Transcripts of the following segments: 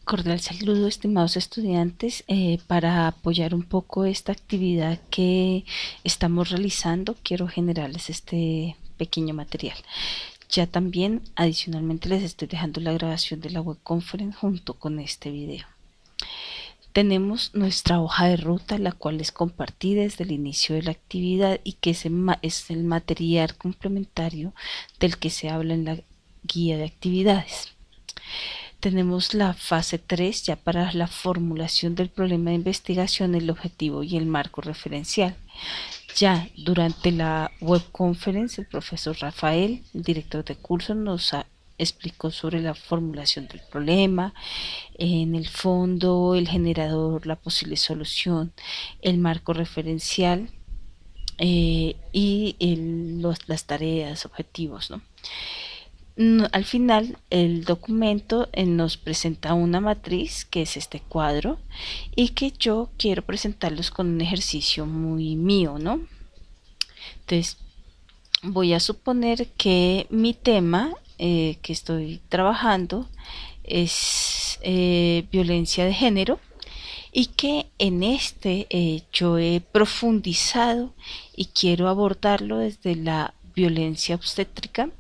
Cordial saludo, estimados estudiantes. Para apoyar un poco esta actividad que estamos realizando, quiero generarles este pequeño material. Ya también, adicionalmente, les estoy dejando la grabación de la web conference junto con este video. Tenemos nuestra hoja de ruta, la cual les compartí desde el inicio de la actividad y que es el material complementario del que se habla en la guía de actividades. Tenemos la fase 3 ya para la formulación del problema de investigación, el objetivo y el marco referencial. Ya durante la web conference, el profesor Rafael, el director de curso, explicó sobre la formulación del problema, en el fondo, el generador, la posible solución, el marco referencial las tareas, objetivos, ¿no? Al final el documento nos presenta una matriz que es este cuadro y que yo quiero presentarlos con un ejercicio muy mío, ¿no? Entonces voy a suponer que mi tema que estoy trabajando es violencia de género y que en yo he profundizado y quiero abordarlo desde la violencia obstétrica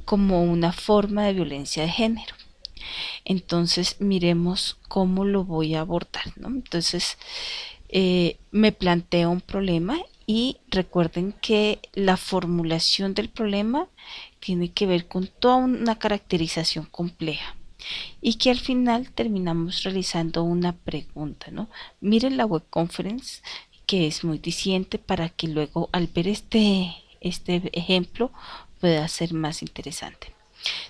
como una forma de violencia de género. Entonces miremos cómo lo voy a abordar, ¿no? Entonces me planteo un problema y recuerden que la formulación del problema tiene que ver con toda una caracterización compleja y que al final terminamos realizando una pregunta, ¿no? Miren la web conference, que es muy diciente, para que luego al ver este ejemplo pueda ser más interesante.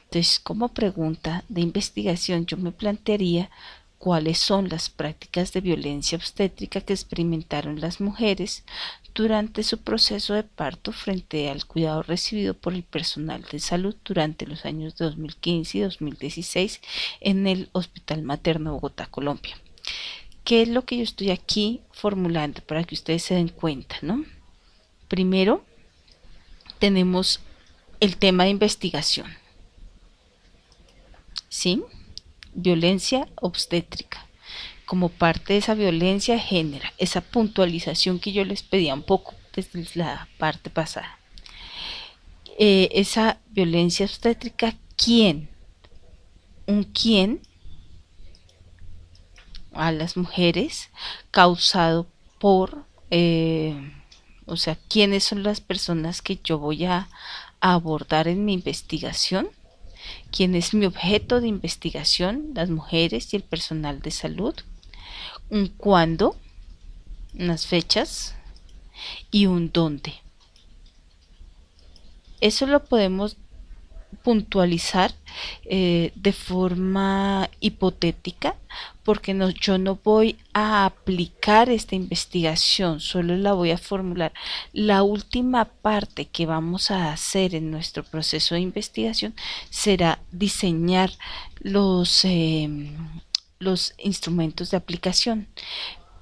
Entonces, como pregunta de investigación, yo me plantearía cuáles son las prácticas de violencia obstétrica que experimentaron las mujeres durante su proceso de parto frente al cuidado recibido por el personal de salud durante los años 2015 y 2016 en el Hospital Materno Bogotá, Colombia. ¿Qué es lo que yo estoy aquí formulando para que ustedes se den cuenta, ¿no? Primero, tenemos el tema de investigación, ¿sí? Violencia obstétrica. Como parte de esa violencia genera esa puntualización que yo les pedía un poco desde la parte pasada. Esa violencia obstétrica, ¿quién? Un quién a las mujeres causado por, o sea, quiénes son las personas que yo voy a abordar en mi investigación, quién es mi objeto de investigación, las mujeres y el personal de salud, un cuándo, unas fechas y un dónde. Eso lo podemos puntualizar de forma hipotética porque yo no voy a aplicar esta investigación, solo la voy a formular. La última parte que vamos a hacer en nuestro proceso de investigación será diseñar los instrumentos de aplicación.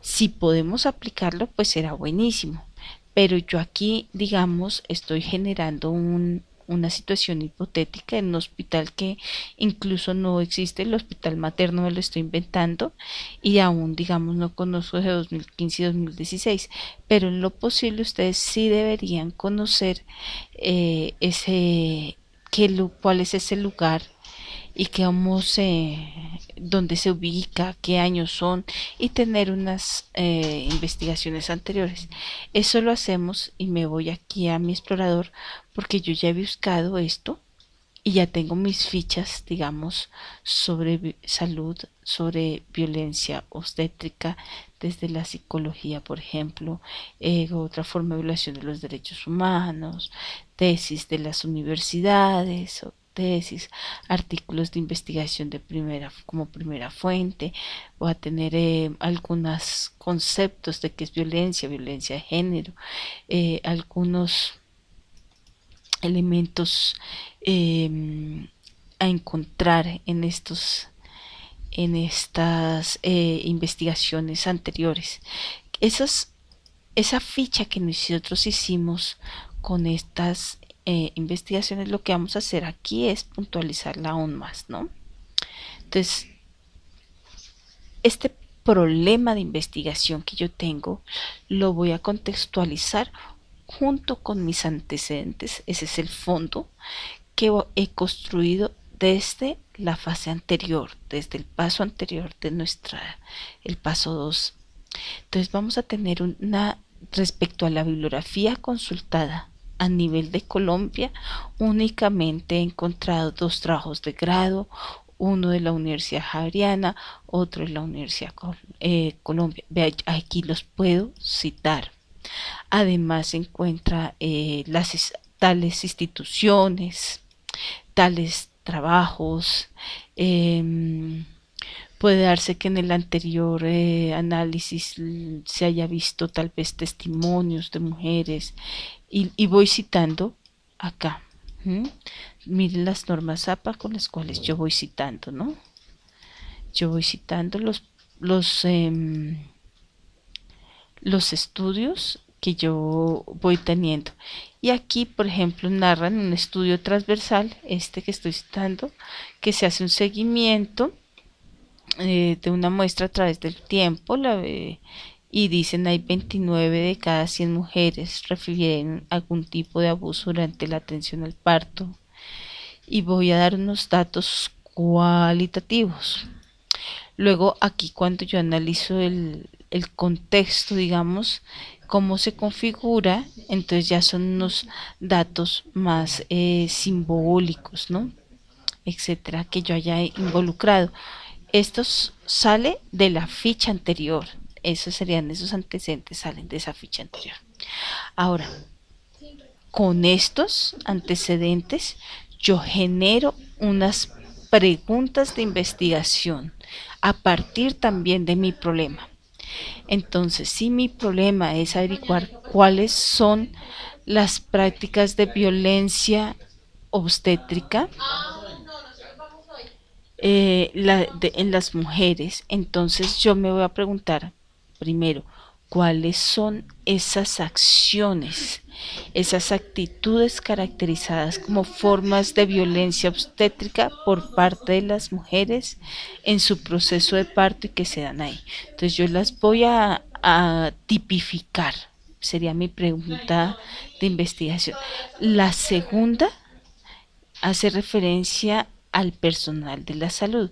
Si podemos aplicarlo, pues será buenísimo. Pero yo aquí, digamos, estoy generando una situación hipotética en un hospital que incluso no existe, el hospital materno me lo estoy inventando y aún, digamos, no conozco de 2015 y 2016, pero en lo posible ustedes sí deberían conocer cuál es ese lugar y dónde se ubica, qué años son y tener unas investigaciones anteriores. Eso lo hacemos y me voy aquí a mi explorador porque yo ya he buscado esto y ya tengo mis fichas, digamos, sobre salud, sobre violencia obstétrica, desde la psicología, por ejemplo, otra forma de violación de los derechos humanos, tesis de las universidades, o tesis, artículos de investigación como primera fuente, voy a tener algunos conceptos de qué es violencia, violencia de género, algunos elementos a encontrar en estas investigaciones anteriores. Esa ficha que nosotros hicimos con estas investigaciones, lo que vamos a hacer aquí es puntualizarla aún más, ¿no? Entonces, este problema de investigación que yo tengo lo voy a contextualizar junto con mis antecedentes. Ese es el fondo que he construido desde la fase anterior, desde el paso anterior de el paso 2. Entonces vamos a tener respecto a la bibliografía consultada a nivel de Colombia, únicamente he encontrado 2 trabajos de grado, uno de la Universidad Javeriana, otro de la Universidad Colombia. Vea, aquí los puedo citar. Además se encuentra tales instituciones, tales trabajos. Puede darse que en el anterior análisis se haya visto tal vez testimonios de mujeres y voy citando acá. Miren las normas APA con las cuales yo voy citando, ¿no? Yo voy citando los estudios que yo voy teniendo. Y aquí, por ejemplo, narran un estudio transversal, este que estoy citando, que se hace un seguimiento de una muestra a través del tiempo, y dicen hay 29 de cada 100 mujeres refieren algún tipo de abuso durante la atención al parto. Y voy a dar unos datos cualitativos. Luego aquí cuando yo analizo el contexto, digamos, cómo se configura, entonces ya son unos datos más simbólicos, ¿no? Etcétera, que yo haya involucrado. Esto sale de la ficha anterior. Esos antecedentes, salen de esa ficha anterior. Ahora, con estos antecedentes, yo genero unas preguntas de investigación a partir también de mi problema. Entonces, si mi problema es averiguar cuáles son las prácticas de violencia obstétrica en las mujeres, entonces yo me voy a preguntar primero cuáles son esas acciones, esas actitudes caracterizadas como formas de violencia obstétrica por parte de las mujeres en su proceso de parto y que se dan ahí. Entonces yo las voy a tipificar, sería mi pregunta de investigación. La segunda hace referencia al personal de la salud.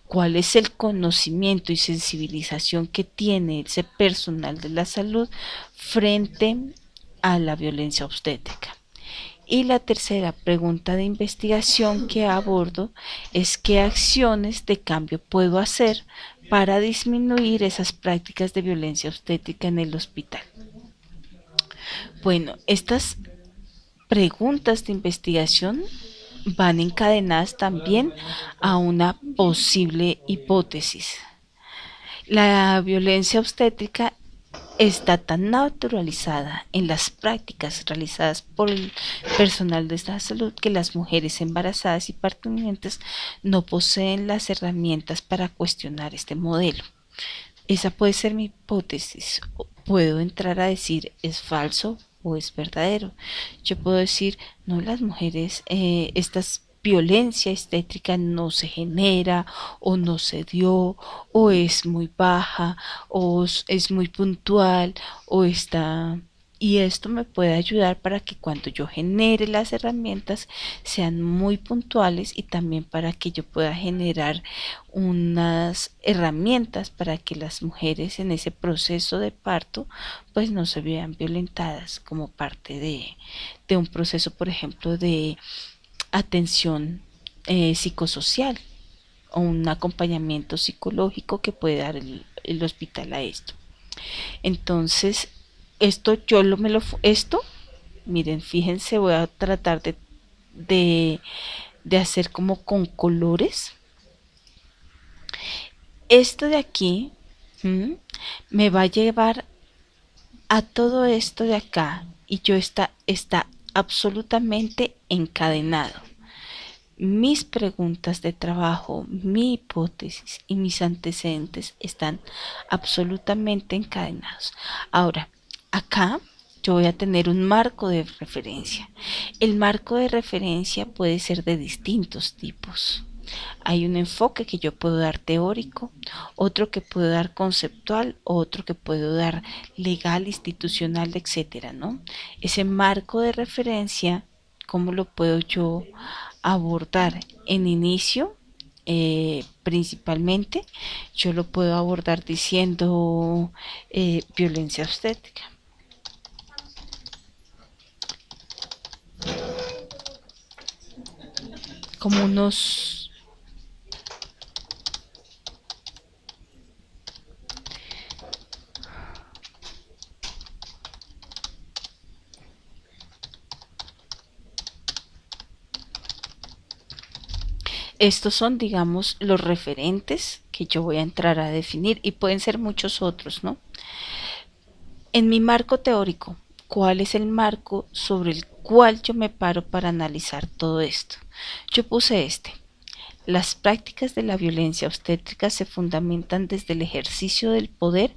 ¿Cuál es el conocimiento y sensibilización que tiene ese personal de la salud frente a la violencia obstétrica? Y la tercera pregunta de investigación que abordo es qué acciones de cambio puedo hacer para disminuir esas prácticas de violencia obstétrica en el hospital. Bueno, estas preguntas de investigación van encadenadas también a una posible hipótesis. La violencia obstétrica está tan naturalizada en las prácticas realizadas por el personal de la salud que las mujeres embarazadas y parturientes no poseen las herramientas para cuestionar este modelo. Esa puede ser mi hipótesis. Puedo entrar a decir es falso o es verdadero. Yo puedo decir, no, las mujeres, esta violencia obstétrica no se genera o no se dio o es muy baja o es muy puntual o está... Y esto me puede ayudar para que cuando yo genere las herramientas sean muy puntuales y también para que yo pueda generar unas herramientas para que las mujeres en ese proceso de parto pues no se vean violentadas como parte de un proceso, por ejemplo, de atención psicosocial o un acompañamiento psicológico que puede dar el hospital a esto. Entonces, miren, fíjense, voy a tratar de hacer como con colores. Esto de aquí me va a llevar a todo esto de acá y está absolutamente encadenado. Mis preguntas de trabajo, mi hipótesis y mis antecedentes están absolutamente encadenados. Ahora, acá yo voy a tener un marco de referencia. El marco de referencia puede ser de distintos tipos. Hay un enfoque que yo puedo dar teórico, otro que puedo dar conceptual, otro que puedo dar legal, institucional, etcétera, ¿no? Ese marco de referencia, ¿cómo lo puedo yo abordar? En inicio, principalmente, yo lo puedo abordar diciendo violencia obstétrica. Como unos estos son, digamos, los referentes que yo voy a entrar a definir y pueden ser muchos otros, ¿no? En mi marco teórico, ¿cuál es el marco sobre el cual yo me paro para analizar todo esto? Yo puse este. Las prácticas de la violencia obstétrica se fundamentan desde el ejercicio del poder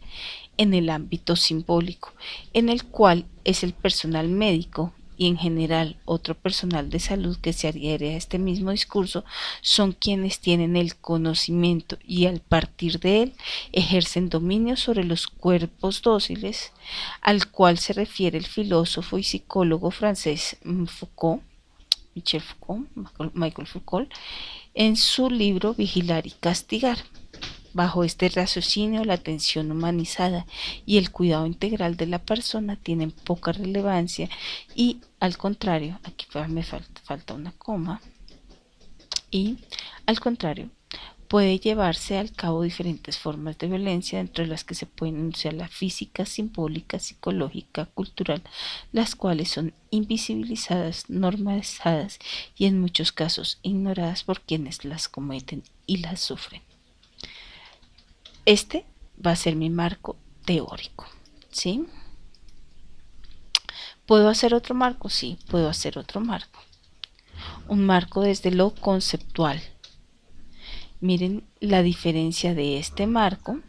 en el ámbito simbólico, en el cual es el personal médico y en general otro personal de salud que se adhiere a este mismo discurso son quienes tienen el conocimiento y al partir de él ejercen dominio sobre los cuerpos dóciles, al cual se refiere el filósofo y psicólogo francés Foucault, Michel Foucault, en su libro Vigilar y Castigar. Bajo este raciocinio, la atención humanizada y el cuidado integral de la persona tienen poca relevancia y, al contrario, aquí me falta una coma, y, al contrario, puede llevarse al cabo diferentes formas de violencia, entre las que se pueden enunciar la física, simbólica, psicológica, cultural, las cuales son invisibilizadas, normalizadas y en muchos casos ignoradas por quienes las cometen y las sufren. Este va a ser mi marco teórico, ¿sí? ¿Puedo hacer otro marco? Sí, puedo hacer otro marco. Un marco desde lo conceptual. Miren la diferencia de este marco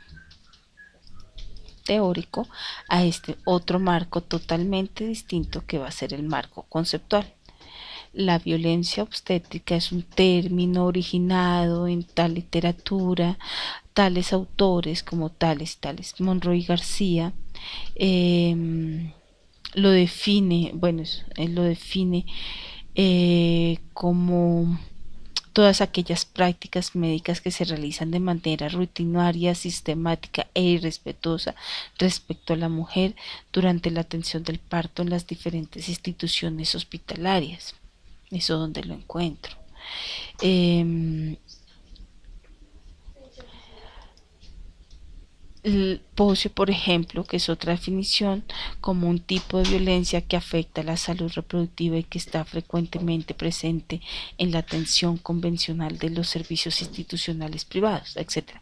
teórico a este otro marco totalmente distinto que va a ser el marco conceptual. La violencia obstétrica es un término originado en tal literatura, tales autores como tales Monroy García, lo define, bueno, él lo define como todas aquellas prácticas médicas que se realizan de manera rutinaria, sistemática e irrespetuosa respecto a la mujer durante la atención del parto en las diferentes instituciones hospitalarias. Eso donde lo encuentro. El pocio, por ejemplo, que es otra definición, como un tipo de violencia que afecta a la salud reproductiva y que está frecuentemente presente en la atención convencional de los servicios institucionales privados, etc.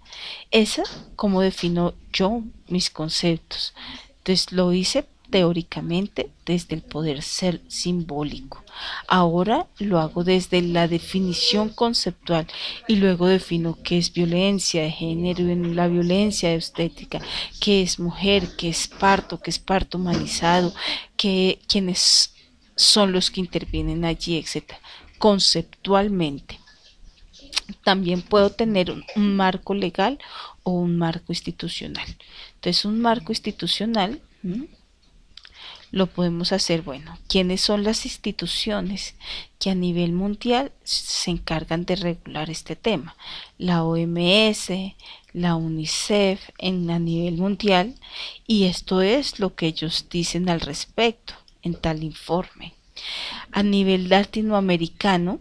Esa, como defino yo mis conceptos. Entonces lo hice teóricamente desde el poder ser simbólico. Ahora lo hago desde la definición conceptual y luego defino qué es violencia de género en la violencia estética, qué es mujer, qué es parto humanizado, quiénes son los que intervienen allí, etcétera. Conceptualmente. También puedo tener un marco legal o un marco institucional. Entonces, un marco institucional lo podemos hacer, bueno, ¿quiénes son las instituciones que a nivel mundial se encargan de regular este tema? La OMS, la UNICEF a nivel mundial, y esto es lo que ellos dicen al respecto en tal informe. A nivel latinoamericano,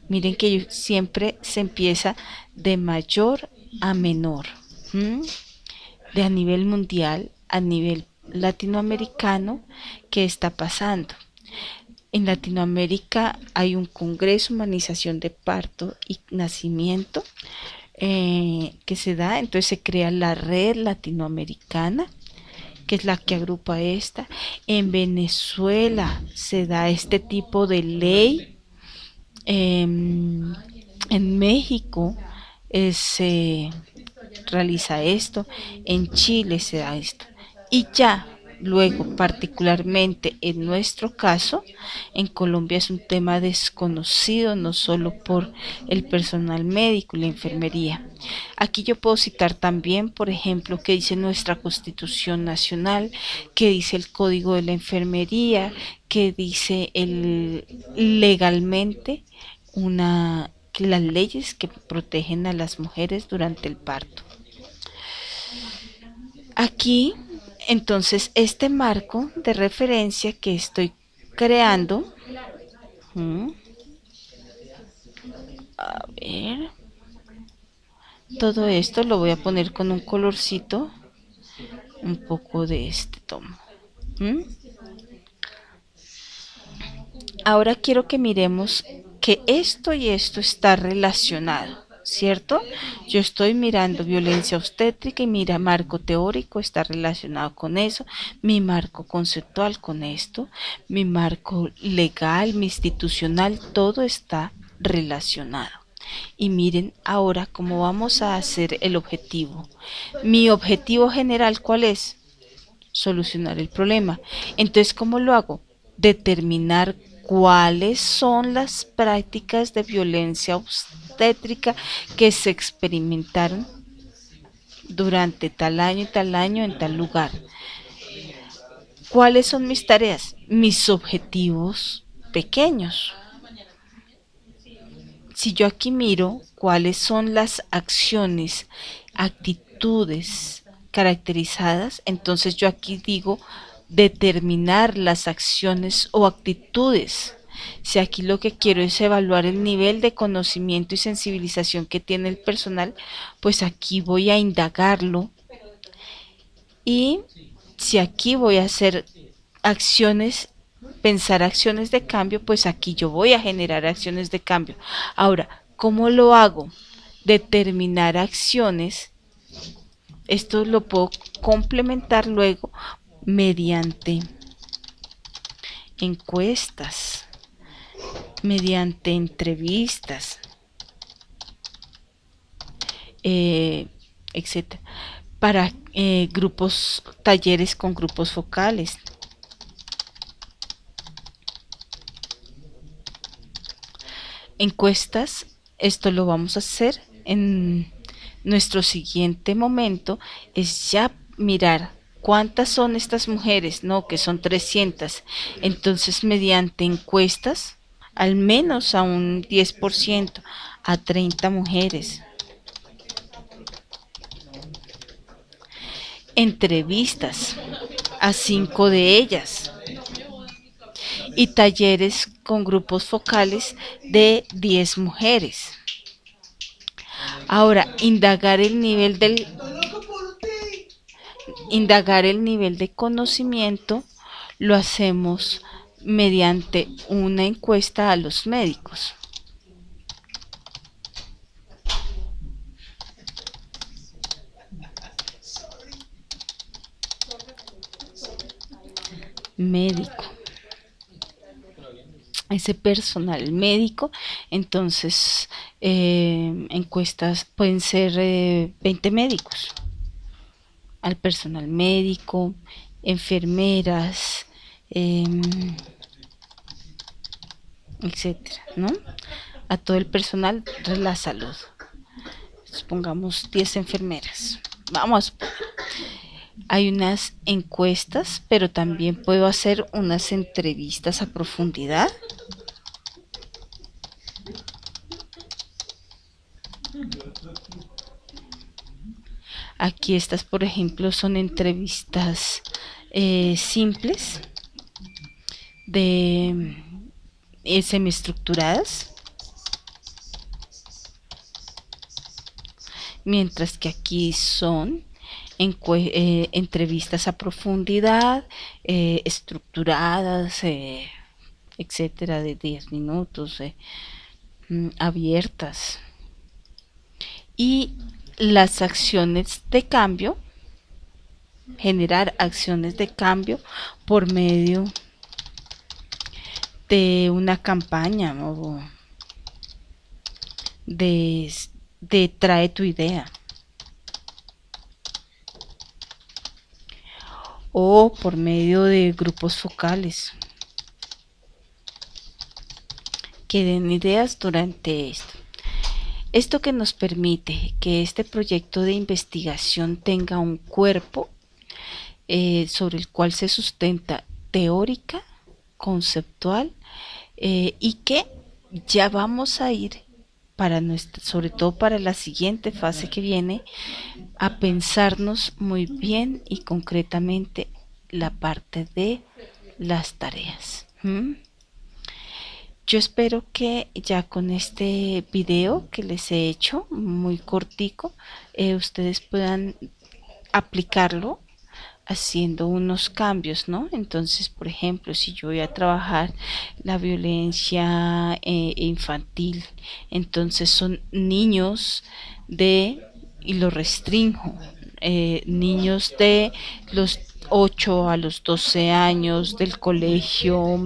miren que siempre se empieza de mayor a menor. De a nivel mundial, a nivel latinoamericano, ¿qué está pasando? En Latinoamérica hay un Congreso Humanización de Parto y Nacimiento que se da, entonces se crea la red latinoamericana, que es la que agrupa esta. En Venezuela se da este tipo de ley. En México se realiza esto, en Chile se da esto. Y ya Luego, particularmente en nuestro caso, en Colombia es un tema desconocido no solo por el personal médico y la enfermería. Aquí yo puedo citar también, por ejemplo, que dice nuestra Constitución Nacional, que dice el Código de la Enfermería, que dice legalmente las leyes que protegen a las mujeres durante el parto. Aquí, entonces, este marco de referencia que estoy creando, a ver, todo esto lo voy a poner con un colorcito, un poco de este tono. Ahora quiero que miremos que esto y esto está relacionado, ¿cierto? Yo estoy mirando violencia obstétrica y mira, marco teórico está relacionado con eso, mi marco conceptual con esto, mi marco legal, mi institucional, todo está relacionado. Y miren ahora cómo vamos a hacer el objetivo. Mi objetivo general, ¿cuál es? Solucionar el problema. Entonces, ¿cómo lo hago? Determinar cuáles son las prácticas de violencia obstétrica que se experimentaron durante tal año y tal año en tal lugar. ¿Cuáles son mis tareas? Mis objetivos pequeños. Si yo aquí miro cuáles son las acciones, actitudes caracterizadas, entonces yo aquí digo determinar las acciones o actitudes. Si aquí lo que quiero es evaluar el nivel de conocimiento y sensibilización que tiene el personal, pues aquí voy a indagarlo. Y si aquí voy a hacer acciones, pensar acciones de cambio, pues aquí yo voy a generar acciones de cambio. Ahora, ¿cómo lo hago? Determinar acciones. Esto lo puedo complementar luego mediante encuestas, mediante entrevistas, etcétera, para grupos, talleres con grupos focales. Encuestas, esto lo vamos a hacer en nuestro siguiente momento, es ya mirar cuántas son estas mujeres, no, que son 300. Entonces, mediante encuestas, al menos a un 10%, a 30 mujeres. Entrevistas a 5 de ellas. Y talleres con grupos focales de 10 mujeres. Ahora, indagar el nivel de conocimiento lo hacemos mediante una encuesta a los médicos. Médico. Ese personal médico, entonces encuestas pueden ser 20 médicos al personal médico, enfermeras, etcétera, ¿no? A todo el personal de la salud. Supongamos 10 enfermeras. Vamos, hay unas encuestas, pero también puedo hacer unas entrevistas a profundidad. Aquí estas, por ejemplo, son entrevistas simples, de semiestructuradas, mientras que aquí son entrevistas a profundidad, estructuradas, etcétera, de 10 minutos, abiertas. Y las acciones de cambio, generar acciones de cambio por medio de una campaña o de trae tu idea. o por medio de grupos focales que den ideas durante esto. Esto que nos permite que este proyecto de investigación tenga un cuerpo sobre el cual se sustenta teórica, conceptual, y que ya vamos a ir para nuestra, sobre todo para la siguiente fase que viene, a pensarnos muy bien y concretamente la parte de las tareas. Yo espero que ya con este video que les he hecho, muy cortico, ustedes puedan aplicarlo haciendo unos cambios, ¿no? Entonces, por ejemplo, si yo voy a trabajar la violencia infantil, entonces son niños de, y lo restringo, niños de los 8 a los 12 años del colegio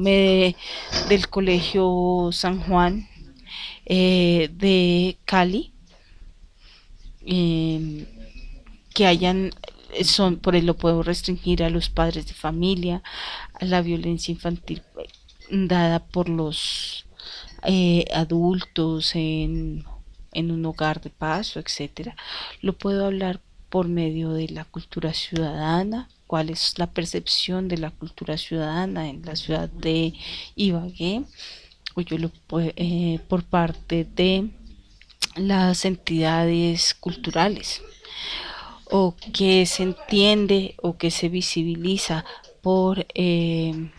San Juan de Cali, eh, que hayan son por él lo puedo restringir a los padres de familia, a la violencia infantil dada por los adultos en un hogar de paso, etcétera. Lo puedo hablar por medio de la cultura ciudadana, cuál es la percepción de la cultura ciudadana en la ciudad de Ibagué, o yo lo por parte de las entidades culturales, o que se entiende o que se visibiliza por un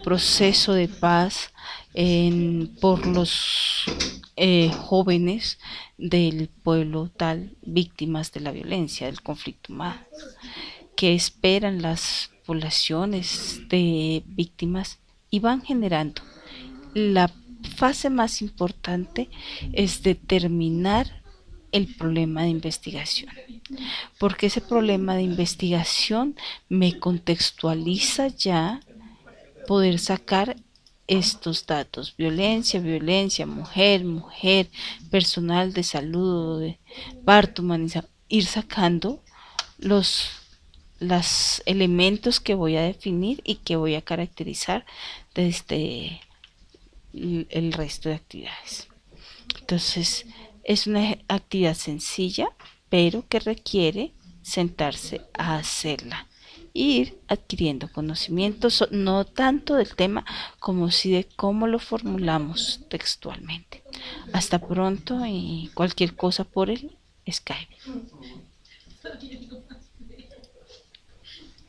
proceso de paz por los jóvenes del pueblo tal, víctimas de la violencia, del conflicto humano, que esperan las poblaciones de víctimas y van generando. La fase más importante es determinar el problema de investigación, porque ese problema de investigación me contextualiza ya poder sacar estos datos: violencia, violencia, mujer, mujer, personal de salud, de parto humanizado, ir sacando los elementos que voy a definir y que voy a caracterizar desde el resto de actividades. Entonces, es una actividad sencilla, pero que requiere sentarse a hacerla, ir adquiriendo conocimientos, no tanto del tema como si de cómo lo formulamos textualmente. Hasta pronto y cualquier cosa por el Skype.